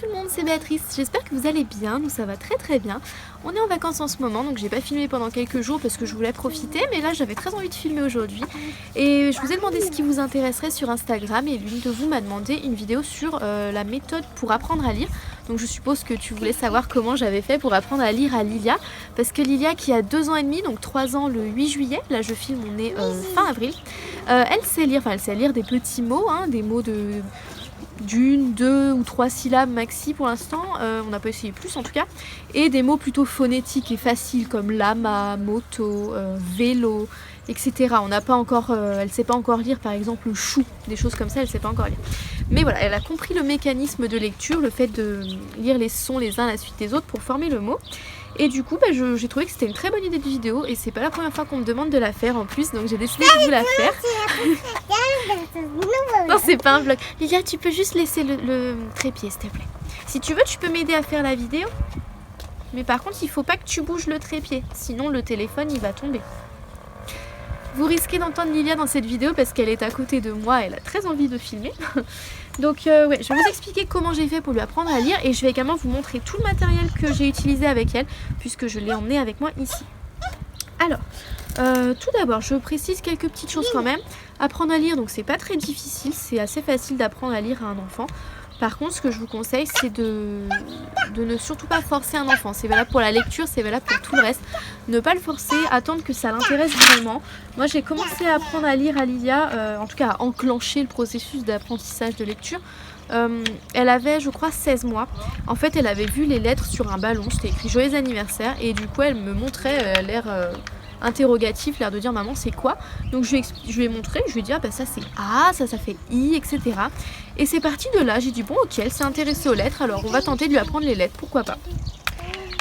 tout le monde, c'est Béatrice, j'espère que vous allez bien, nous ça va très bien. On est en vacances en ce moment, donc j'ai pas filmé pendant quelques jours parce que je voulais profiter, mais là j'avais très envie de filmer aujourd'hui. Et je vous ai demandé ce qui vous intéresserait sur Instagram et l'une de vous m'a demandé une vidéo sur la méthode pour apprendre à lire. Donc je suppose que tu voulais savoir comment j'avais fait pour apprendre à lire à Lilia, parce que Lilia qui a 2 ans et demi, donc 3 ans le 8 juillet, là je filme, on est fin avril, elle sait lire des petits mots, hein, des mots d'une, 2 ou 3 syllabes maxi pour l'instant, on n'a pas essayé plus en tout cas, et des mots plutôt phonétiques et faciles comme lama, moto, vélo, etc. On n'a pas encore, elle ne sait pas encore lire par exemple chou, des choses comme ça, elle ne sait pas encore lire. Mais voilà, elle a compris le mécanisme de lecture, le fait de lire les sons les uns à la suite des autres pour former le mot. Et du coup, j'ai trouvé que c'était une très bonne idée de vidéo et c'est pas la première fois qu'on me demande de la faire en plus, donc j'ai décidé de vous la faire. Non, c'est pas un vlog. Lilia, tu peux juste laisser le trépied, s'il te plaît. Si tu veux, tu peux m'aider à faire la vidéo. Mais par contre, il faut pas que tu bouges le trépied, sinon le téléphone il va tomber. Vous risquez d'entendre Lilia dans cette vidéo parce qu'elle est à côté de moi, elle a très envie de filmer. Donc ouais, je vais vous expliquer comment j'ai fait pour lui apprendre à lire et je vais également vous montrer tout le matériel que j'ai utilisé avec elle puisque je l'ai emmené avec moi ici. Alors, tout d'abord, je précise quelques petites choses quand même. Apprendre à lire, donc c'est pas très difficile, c'est assez facile d'apprendre à lire à un enfant. Par contre, ce que je vous conseille, c'est de ne surtout pas forcer un enfant. C'est valable pour la lecture, c'est valable pour tout le reste. Ne pas le forcer, attendre que ça l'intéresse vraiment. Moi, j'ai commencé à apprendre à lire à Lilia, en tout cas à enclencher le processus d'apprentissage de lecture. Elle avait, je crois, 16 mois. En fait, elle avait vu les lettres sur un ballon, c'était écrit Joyeux anniversaire. Et du coup, elle me montrait l'air interrogatif, l'air de dire maman c'est quoi. Donc je lui ai montré, je lui ai dit ah bah ça c'est A, ça fait I, etc. Et c'est parti de là, j'ai dit bon ok, elle s'est intéressée aux lettres, alors on va tenter de lui apprendre les lettres, pourquoi pas.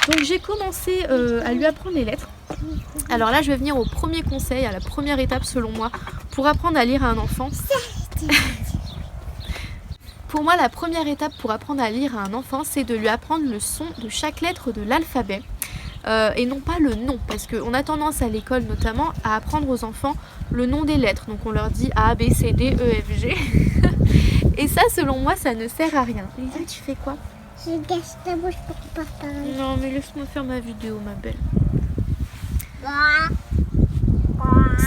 Donc j'ai commencé à lui apprendre les lettres. Alors là je vais venir au premier conseil, à la première étape selon moi, pour apprendre à lire à un enfant. Pour moi la première étape pour apprendre à lire à un enfant, c'est de lui apprendre le son de chaque lettre de l'alphabet. Et non pas le nom, parce qu'on a tendance à l'école notamment à apprendre aux enfants le nom des lettres, donc on leur dit A, B, C, D, E, F, G et ça selon moi ça ne sert à rien. Lisa, tu fais quoi? Je gâche ta bouche pour pas parler. Non mais laisse-moi faire ma vidéo ma belle.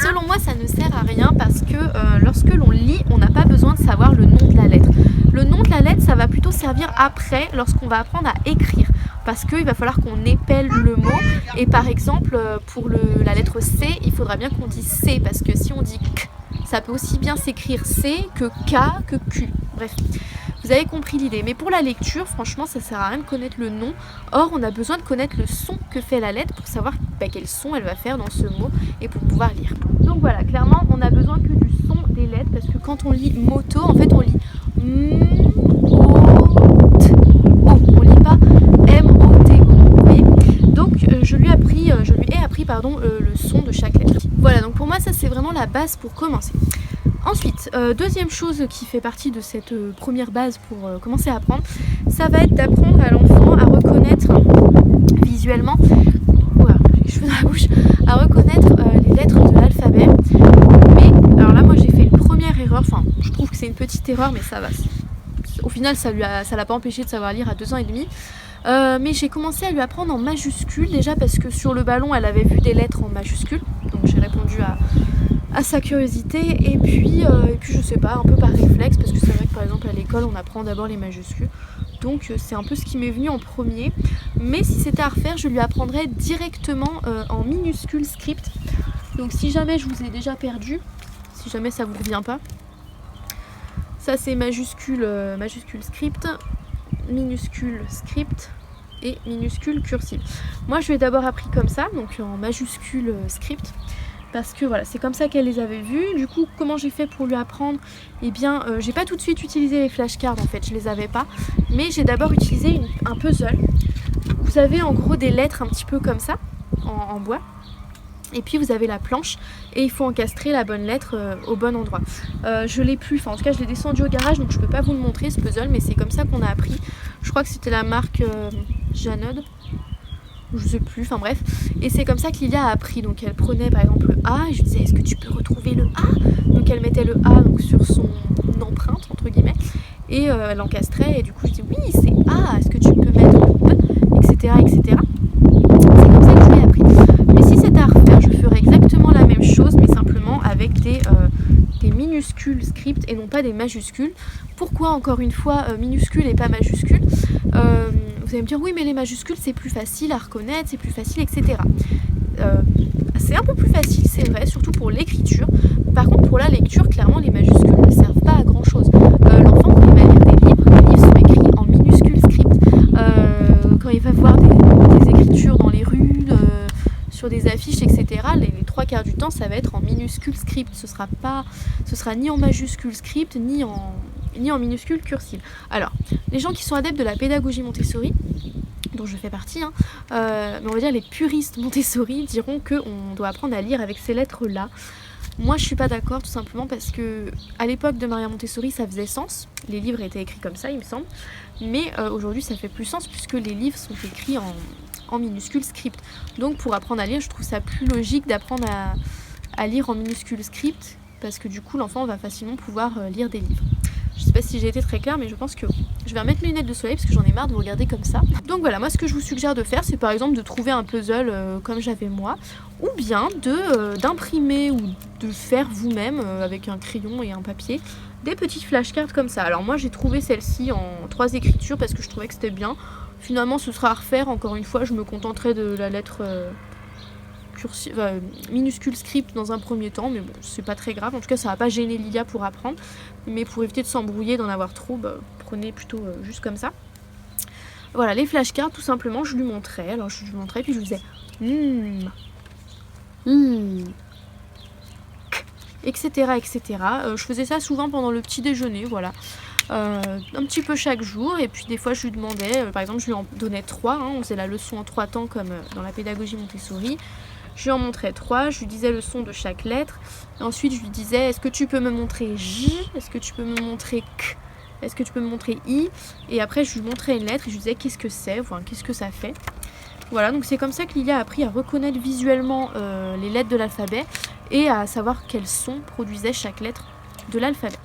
Selon moi ça ne sert à rien parce que lorsque l'on lit on n'a pas besoin de savoir le nom de la lettre. Le nom de la lettre ça va plutôt servir après lorsqu'on va apprendre à écrire. Parce qu'il va falloir qu'on épelle le mot et par exemple pour la lettre C il faudra bien qu'on dise C parce que si on dit K ça peut aussi bien s'écrire C que K que Q. Bref, vous avez compris l'idée. Mais pour la lecture franchement ça sert à rien de connaître le nom. Or on a besoin de connaître le son que fait la lettre pour savoir quel son elle va faire dans ce mot et pour pouvoir lire. Donc voilà, clairement on a besoin que du son des lettres parce que quand on lit moto en fait on lit on lit pas M-O-T. Vous voyez ? Donc je lui ai appris le son de chaque lettre. Voilà, donc pour moi ça c'est vraiment la base pour commencer. Ensuite, deuxième chose qui fait partie de cette première base pour commencer à apprendre, ça va être d'apprendre à l'enfant à reconnaître visuellement, les cheveux dans la bouche, à reconnaître les lettres de l'alphabet. Mais alors là moi j'ai fait une première erreur, enfin je trouve que c'est une petite erreur mais ça va. Au final ça l'a pas empêché de savoir lire à 2 ans et demi. Mais j'ai commencé à lui apprendre en majuscules déjà parce que sur le ballon elle avait vu des lettres en majuscules, donc j'ai répondu à sa curiosité et puis je sais pas, un peu par réflexe parce que c'est vrai que par exemple à l'école on apprend d'abord les majuscules, donc c'est un peu ce qui m'est venu en premier. Mais si c'était à refaire je lui apprendrais directement en minuscule script. Donc si jamais je vous ai déjà perdu, si jamais ça vous revient pas, ça c'est majuscule script, minuscule script et minuscule cursive. Moi je lui ai d'abord appris comme ça, donc en majuscule script, parce que voilà, c'est comme ça qu'elle les avait vus. Du coup, comment j'ai fait pour lui apprendre? Eh bien, j'ai pas tout de suite utilisé les flashcards en fait, je les avais pas, mais j'ai d'abord utilisé un puzzle. Vous avez en gros des lettres un petit peu comme ça, en bois. Et puis vous avez la planche et il faut encastrer la bonne lettre au bon endroit. Je l'ai plus, en tout cas je l'ai descendu au garage donc je peux pas vous le montrer ce puzzle, mais c'est comme ça qu'on a appris. Je crois que c'était la marque Janod, je sais plus, enfin bref. Et c'est comme ça que Lilia a appris. Donc elle prenait par exemple le A et je lui disais est-ce que tu peux retrouver le A? Donc elle mettait le A donc sur son empreinte entre guillemets et elle encastrait et du coup je dis oui c'est A etc. C'est comme ça que je lui ai appris. Mais si c'était à refaire, je ferais exactement la même chose, mais simplement avec des minuscules scripts et non pas des majuscules. Pourquoi encore une fois minuscules et pas majuscules? Vous allez me dire oui, mais les majuscules c'est plus facile à reconnaître, c'est plus facile, etc. C'est un peu plus facile, c'est vrai, surtout pour l'écriture. Par contre, pour la lecture, clairement, les majuscules ne servent pas à grand chose. L'enfant, quand il va lire des livres, les livres sont écrits en minuscules scripts. Quand il va voir des écritures dans les rues, sur des affiches, etc., les 3/4 du temps, ça va être en minuscules script. Ce sera ni en majuscules script, ni en minuscules cursives. Alors, les gens qui sont adeptes de la pédagogie Montessori, dont je fais partie, mais on va dire les puristes Montessori diront qu'on doit apprendre à lire avec ces lettres-là. Moi, je suis pas d'accord, tout simplement parce que à l'époque de Maria Montessori, ça faisait sens. Les livres étaient écrits comme ça, il me semble. Mais aujourd'hui, ça fait plus sens puisque les livres sont écrits en minuscules script. Donc, pour apprendre à lire, je trouve ça plus logique d'apprendre à lire en minuscules script parce que du coup, l'enfant va facilement pouvoir lire des livres. Je sais pas si j'ai été très claire, mais je pense que je vais remettre mes lunettes de soleil parce que j'en ai marre de vous regarder comme ça. Donc voilà, moi ce que je vous suggère de faire, c'est par exemple de trouver un puzzle comme j'avais moi, ou bien d'imprimer ou de faire vous-même avec un crayon et un papier des petites flashcards comme ça. Alors moi j'ai trouvé celle-ci en 3 écritures parce que je trouvais que c'était bien. Finalement ce sera à refaire, encore une fois je me contenterai de la lettre minuscule script dans un premier temps, mais bon, c'est pas très grave. En tout cas, ça va pas gêner Lilia pour apprendre, mais pour éviter de s'embrouiller, d'en avoir trop, prenez plutôt juste comme ça. Voilà, les flashcards, tout simplement, je lui montrais. Alors, je lui montrais, puis je lui disais etc., etc. Je faisais ça souvent pendant le petit déjeuner, voilà. Un petit peu chaque jour, et puis des fois je lui demandais, par exemple je lui en donnais 3, on faisait la leçon en 3 temps comme dans la pédagogie Montessori. Je lui en montrais 3, je lui disais le son de chaque lettre, et ensuite je lui disais est-ce que tu peux me montrer J, est-ce que tu peux me montrer K, est-ce que tu peux me montrer I, et après je lui montrais une lettre et je lui disais qu'est-ce que c'est, enfin, qu'est-ce que ça fait. Voilà, donc c'est comme ça que Lilia a appris à reconnaître visuellement les lettres de l'alphabet et à savoir quels sons produisait chaque lettre de l'alphabet.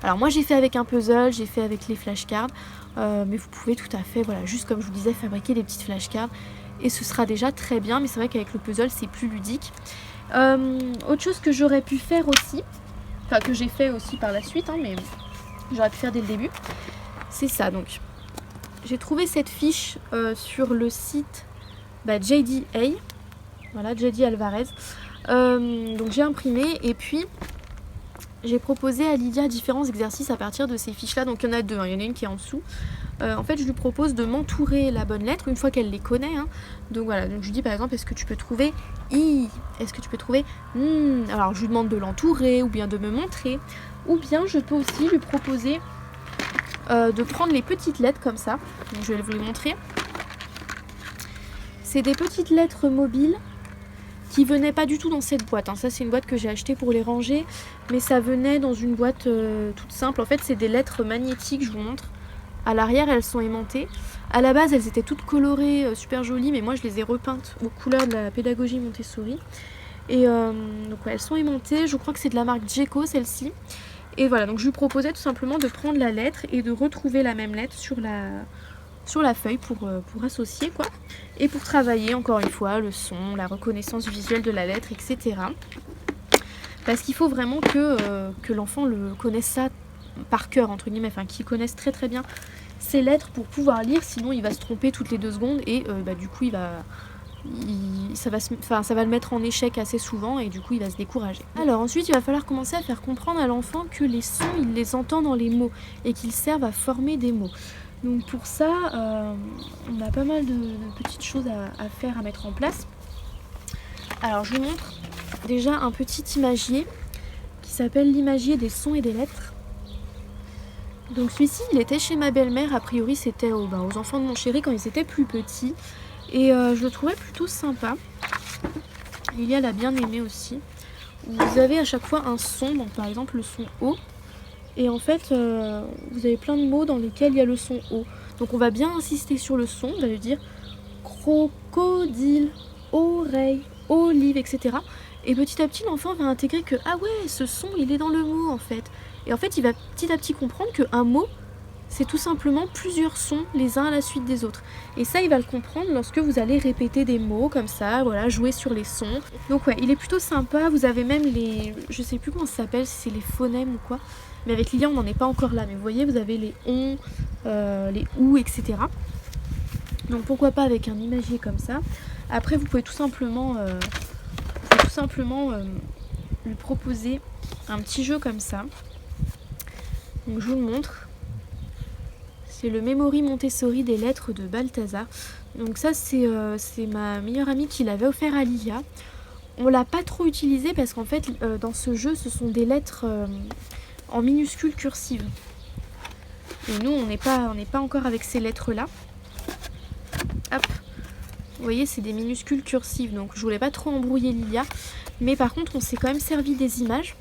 Alors moi j'ai fait avec un puzzle, j'ai fait avec les flashcards, mais vous pouvez tout à fait, voilà, juste comme je vous disais, fabriquer des petites flashcards et ce sera déjà très bien, mais c'est vrai qu'avec le puzzle c'est plus ludique. Autre chose que j'aurais pu faire aussi, enfin que j'ai fait aussi par la suite, mais j'aurais pu faire dès le début, c'est ça. Donc j'ai trouvé cette fiche sur le site JDA, voilà, JD Alvarez. Donc j'ai imprimé et puis j'ai proposé à Lilia différents exercices à partir de ces fiches-là. Donc il y en a 2, il y en a une qui est en dessous. En fait, je lui propose de m'entourer la bonne lettre une fois qu'elle les connaît. Donc voilà, donc je lui dis par exemple, est-ce que tu peux trouver I? Est-ce que tu peux trouver Alors je lui demande de l'entourer ou bien de me montrer. Ou bien je peux aussi lui proposer de prendre les petites lettres comme ça. Donc je vais vous les montrer. C'est des petites lettres mobiles qui venaient pas du tout dans cette boîte. Ça c'est une boîte que j'ai achetée pour les ranger, mais ça venait dans une boîte toute simple. En fait c'est des lettres magnétiques, je vous montre. À l'arrière elles sont aimantées. À la base elles étaient toutes colorées, super jolies, mais moi je les ai repeintes aux couleurs de la pédagogie Montessori. Et donc ouais, elles sont aimantées, je crois que c'est de la marque Geco celle-ci. Et voilà, donc je lui proposais tout simplement de prendre la lettre et de retrouver la même lettre sur la feuille pour associer quoi. Et pour travailler encore une fois le son, la reconnaissance visuelle de la lettre, etc. Parce qu'il faut vraiment que l'enfant le connaisse ça par cœur, entre guillemets, enfin qu'il connaisse très très bien ces lettres pour pouvoir lire, sinon il va se tromper toutes les 2 secondes et du coup ça va le mettre en échec assez souvent et du coup il va se décourager. Alors ensuite il va falloir commencer à faire comprendre à l'enfant que les sons il les entend dans les mots et qu'ils servent à former des mots. Donc pour ça on a pas mal de petites choses à faire, à mettre en place. Alors je vous montre déjà un petit imagier qui s'appelle l'imagier des sons et des lettres. Donc celui-ci il était chez ma belle-mère, a priori c'était aux enfants de mon chéri quand ils étaient plus petits. Et je le trouvais plutôt sympa. Lilia l'a bien aimé aussi. Vous avez à chaque fois un son, donc par exemple le son O. Et en fait, vous avez plein de mots dans lesquels il y a le son O. Donc on va bien insister sur le son, on va lui dire crocodile, oreille, olive, etc. Et petit à petit, l'enfant va intégrer que ah ouais, ce son il est dans le mot en fait. Et en fait, il va petit à petit comprendre qu'un mot, c'est tout simplement plusieurs sons les uns à la suite des autres. Et ça, il va le comprendre lorsque vous allez répéter des mots comme ça, voilà, jouer sur les sons. Donc ouais, il est plutôt sympa. Vous avez même les, je sais plus comment ça s'appelle, si c'est les phonèmes ou quoi. Mais avec Lilia, on n'en est pas encore là. Mais vous voyez, vous avez les on, les ou, etc. Donc pourquoi pas avec un imagier comme ça. Après, vous pouvez tout simplement lui proposer un petit jeu comme ça. Donc je vous le montre. C'est le Memory Montessori des lettres de Balthazar. Donc ça c'est ma meilleure amie qui l'avait offert à Lilia. On l'a pas trop utilisé parce qu'en fait dans ce jeu ce sont des lettres en minuscules cursives. Et nous on n'est pas encore avec ces lettres là. Hop. Vous voyez c'est des minuscules cursives donc je voulais pas trop embrouiller Lilia. Mais par contre on s'est quand même servi des images.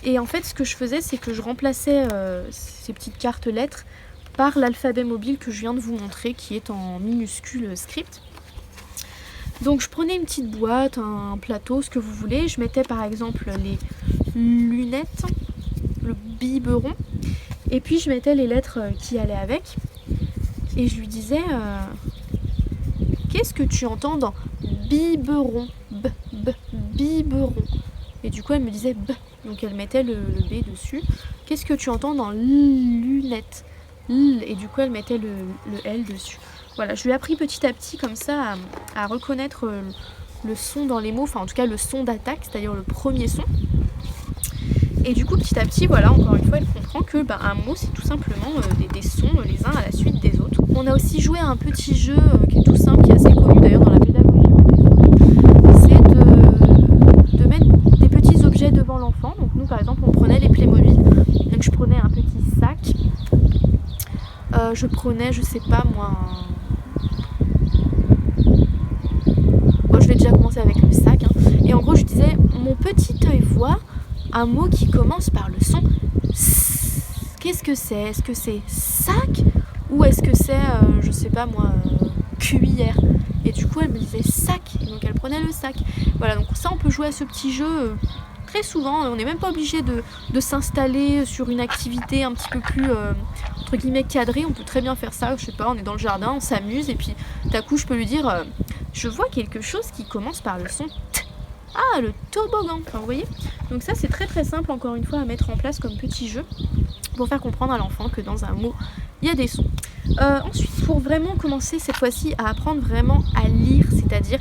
Et en fait ce que je faisais c'est que je remplaçais ces petites cartes lettres par l'alphabet mobile que je viens de vous montrer qui est en minuscule script. Donc je prenais une petite boîte, un plateau, ce que vous voulez. Je mettais par exemple les lunettes, le biberon. Et puis je mettais les lettres qui allaient avec. Et je lui disais qu'est-ce que tu entends dans biberon, biberon. Et du coup elle me disait b. Donc elle mettait le B dessus. Qu'est-ce que tu entends dans lunette? Et du coup elle mettait le L dessus. Voilà, je lui ai appris petit à petit comme ça à reconnaître le son dans les mots, enfin en tout cas le son d'attaque, c'est-à-dire le premier son. Et du coup petit à petit, voilà, encore une fois elle comprend que un mot c'est tout simplement des sons les uns à la suite des autres. On a aussi joué à un petit jeu qui est tout simple, qui est assez connu d'ailleurs dans la pédagogie Montessori. C'est de mettre des petits objets devant l'enfant. Donc nous par exemple on prenait les Playmobil, donc je prenais un petit sac, je prenais je sais pas moi je vais déjà commencer avec le sac hein. Et en gros je disais mon petit œil voit un mot qui commence par le son S. Qu'est-ce que c'est? Est-ce que c'est sac ou est-ce que c'est je sais pas moi cuillère? Et du coup elle me disait sac et donc elle prenait le sac. Voilà, donc ça on peut jouer à ce petit jeu très souvent. On n'est même pas obligé de s'installer sur une activité un petit peu plus entre guillemets cadrée. On peut très bien faire ça, je sais pas, on est dans le jardin, on s'amuse et puis d'un coup je peux lui dire je vois quelque chose qui commence par le son T. Ah, le toboggan, enfin, vous voyez. Donc ça c'est très très simple encore une fois à mettre en place comme petit jeu pour faire comprendre à l'enfant que dans un mot il y a des sons. Ensuite pour vraiment commencer cette fois-ci à apprendre vraiment à lire, c'est-à-dire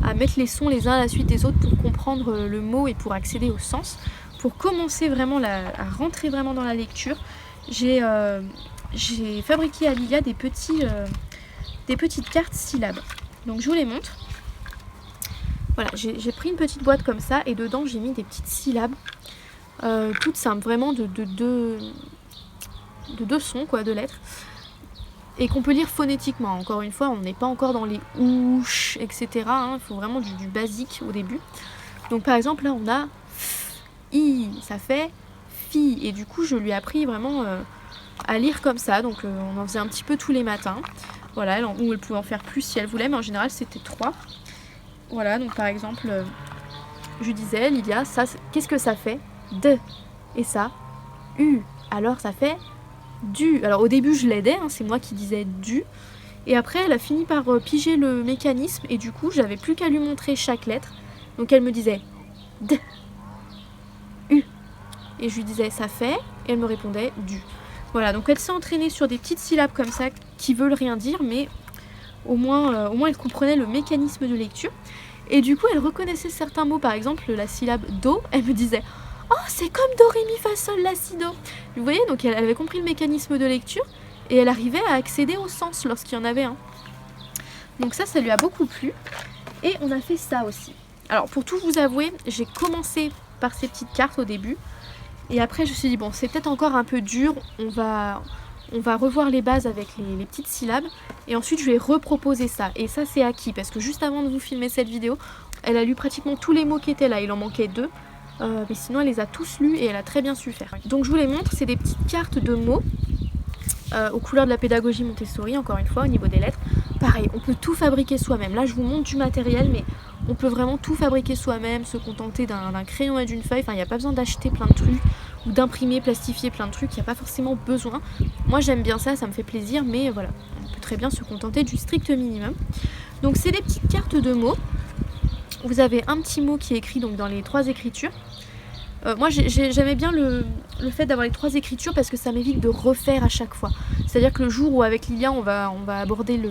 à mettre les sons les uns à la suite des autres pour comprendre le mot et pour accéder au sens, pour commencer vraiment à rentrer vraiment dans la lecture, j'ai fabriqué à Lilia des petites cartes syllabes. Donc je vous les montre. Voilà, j'ai pris une petite boîte comme ça et dedans j'ai mis des petites syllabes toutes simples, vraiment de deux sons, quoi, de lettres, et qu'on peut lire phonétiquement. Encore une fois, on n'est pas encore dans les ouches, etc. Il faut vraiment du basique au début. Donc par exemple là on a i, ça fait fi, et du coup je lui ai appris vraiment à lire comme ça. Donc on en faisait un petit peu tous les matins. Voilà, ou elle pouvait en faire plus si elle voulait, mais en général c'était 3. Voilà, donc par exemple, je disais, Lilia, ça, qu'est-ce que ça fait? D. Et ça, U. Alors ça fait du. Alors au début je l'aidais, c'est moi qui disais du. Et après elle a fini par piger le mécanisme et du coup j'avais plus qu'à lui montrer chaque lettre. Donc elle me disait D. U. Et je lui disais ça fait, et elle me répondait du. Voilà, donc elle s'est entraînée sur des petites syllabes comme ça qui veulent rien dire, mais au moins elle comprenait le mécanisme de lecture. Et du coup elle reconnaissait certains mots, par exemple la syllabe do, elle me disait oh c'est comme do ré mi fa sol la si do. Vous voyez, donc elle avait compris le mécanisme de lecture et elle arrivait à accéder au sens lorsqu'il y en avait un. Donc ça lui a beaucoup plu. Et on a fait ça aussi. Alors pour tout vous avouer, j'ai commencé par ces petites cartes au début et après je me suis dit bon c'est peut-être encore un peu dur, on va revoir les bases avec les petites syllabes et ensuite je vais reproposer ça. Et ça c'est acquis parce que juste avant de vous filmer cette vidéo, elle a lu pratiquement tous les mots qui étaient là, il en manquait 2. Mais sinon elle les a tous lus et elle a très bien su faire. Donc je vous les montre, c'est des petites cartes de mots aux couleurs de la pédagogie Montessori, encore une fois au niveau des lettres. Pareil, on peut tout fabriquer soi-même. Là je vous montre du matériel mais on peut vraiment tout fabriquer soi-même, se contenter d'un crayon et d'une feuille. Enfin il n'y a pas besoin d'acheter plein de trucs. d'imprimer, plastifier plein de trucs, il n'y a pas forcément besoin. Moi j'aime bien ça, ça me fait plaisir, mais voilà, on peut très bien se contenter du strict minimum. Donc c'est des petites cartes de mots. Vous avez un petit mot qui est écrit donc dans les 3 écritures. Moi j'aimais bien le fait d'avoir les 3 écritures parce que ça m'évite de refaire à chaque fois. C'est-à-dire que le jour où avec Lilia on va aborder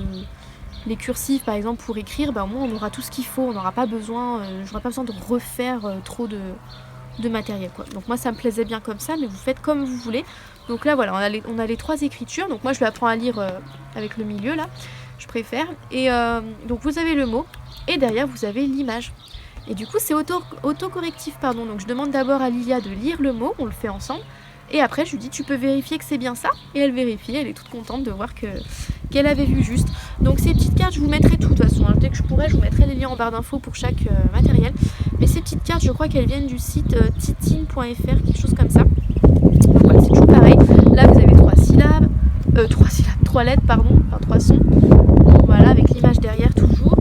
les cursifs par exemple pour écrire, au moins on aura tout ce qu'il faut, on n'aura pas besoin, j'aurai pas besoin de refaire trop de matériel quoi. Donc moi ça me plaisait bien comme ça, mais vous faites comme vous voulez. Donc là voilà, on a les 3 écritures, donc moi je lui apprends à lire avec le milieu là, je préfère. Et donc vous avez le mot, et derrière vous avez l'image. Et du coup c'est autocorrectif pardon, donc je demande d'abord à Lilia de lire le mot, on le fait ensemble. Et après je lui dis tu peux vérifier que c'est bien ça. Et elle vérifie, elle est toute contente de voir qu'elle avait vu juste. Donc ces petites cartes je vous mettrai tout de toute façon, hein. Dès que je pourrai je vous mettrai les liens en barre d'infos pour chaque matériel. Mais ces petites cartes je crois qu'elles viennent du site titine.fr, quelque chose comme ça. Donc voilà, c'est toujours pareil. Là vous avez 3 lettres pardon, enfin 3 sons. Voilà, avec l'image derrière toujours.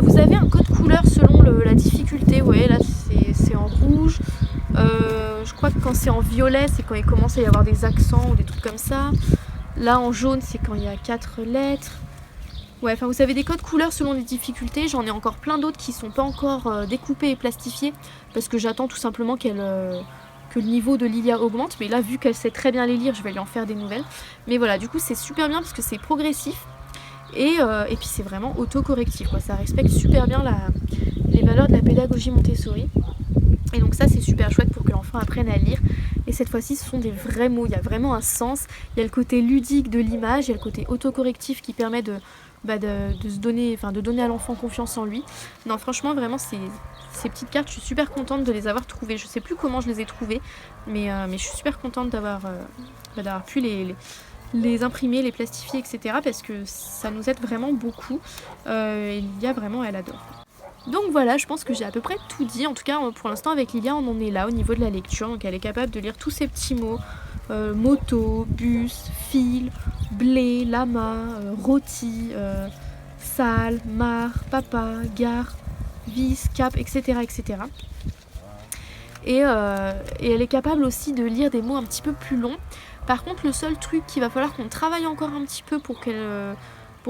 Vous avez un code couleur selon la difficulté. Vous voyez là c'est en rouge. Je crois que quand c'est en violet, c'est quand il commence à y avoir des accents ou des trucs comme ça. Là en jaune, c'est quand il y a 4 lettres. Ouais, enfin vous avez des codes couleurs selon les difficultés. J'en ai encore plein d'autres qui sont pas encore découpés et plastifiés parce que j'attends tout simplement que le niveau de Lilia augmente. Mais là, vu qu'elle sait très bien les lire, je vais lui en faire des nouvelles. Mais voilà, du coup c'est super bien parce que c'est progressif. Et puis c'est vraiment autocorrectif quoi. Ça respecte super bien les valeurs de la pédagogie Montessori. Et donc ça c'est super chouette pour que l'enfant apprenne à lire. Et cette fois-ci ce sont des vrais mots, il y a vraiment un sens. Il y a le côté ludique de l'image, il y a le côté autocorrectif qui permet de se donner, enfin de donner à l'enfant confiance en lui. Non franchement vraiment ces petites cartes, je suis super contente de les avoir trouvées. Je sais plus comment je les ai trouvées, mais je suis super contente d'avoir pu les imprimer, les plastifier, etc. parce que ça nous aide vraiment beaucoup. Et Lilia vraiment elle adore. Donc voilà, je pense que j'ai à peu près tout dit. En tout cas, pour l'instant, avec Lilia, on en est là au niveau de la lecture. Donc elle est capable de lire tous ces petits mots. Moto, bus, fil, blé, lama, rôti, salle, mare, papa, gare, vis, cap, etc. etc. Et elle est capable aussi de lire des mots un petit peu plus longs. Par contre, le seul truc qu'il va falloir qu'on travaille encore un petit peu pour que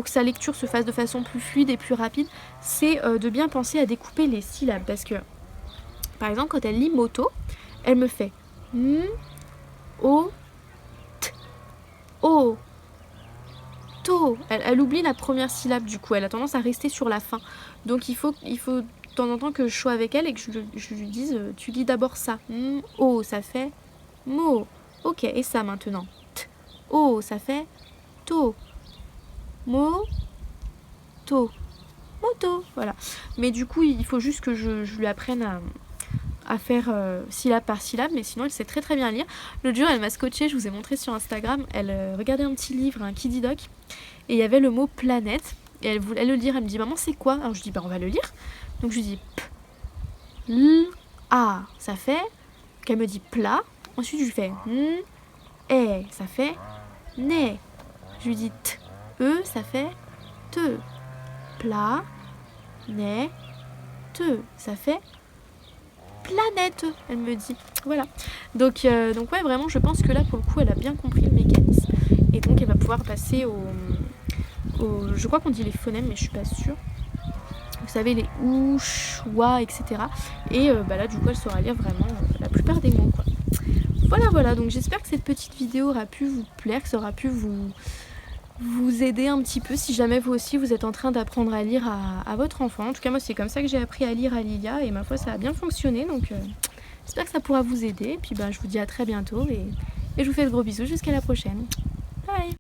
sa lecture se fasse de façon plus fluide et plus rapide, c'est de bien penser à découper les syllabes. Parce que, par exemple, quand elle lit moto, elle me fait m, o, t, o, to. Elle oublie la première syllabe du coup, elle a tendance à rester sur la fin. Donc il faut de temps en temps que je sois avec elle et que je lui dise tu lis d'abord ça. M, o, ça fait mo. Ok, et ça maintenant. T, o, ça fait to. Moto. Voilà. Mais du coup, il faut juste que je lui apprenne à faire syllabe par syllabe, mais sinon elle sait très très bien lire. L'autre jour, elle m'a scotché, je vous ai montré sur Instagram, elle regardait un petit livre, un Kiddy Doc, et il y avait le mot planète, et elle voulait le lire, elle me dit maman c'est quoi? Alors je dis on va le lire. Donc je lui dis p, l, a, ça fait, qu'elle me dit plat, ensuite je lui fais n, e, ça fait né, je lui dis t, e, ça fait te, plat, né, te, ça fait planète, elle me dit. Voilà. Donc ouais, vraiment, je pense que là, pour le coup, elle a bien compris le mécanisme. Et donc, elle va pouvoir passer je crois qu'on dit les phonèmes, mais je suis pas sûre. Vous savez, les ou, wa, etc. Et là, du coup, elle saura lire vraiment la plupart des mots, quoi. Voilà. Donc, j'espère que cette petite vidéo aura pu vous plaire, que ça aura pu vous aider un petit peu si jamais vous aussi vous êtes en train d'apprendre à lire à votre enfant. En tout cas moi c'est comme ça que j'ai appris à lire à Lilia et ma foi ça a bien fonctionné, donc j'espère que ça pourra vous aider. Et puis je vous dis à très bientôt et je vous fais de gros bisous jusqu'à la prochaine. Bye.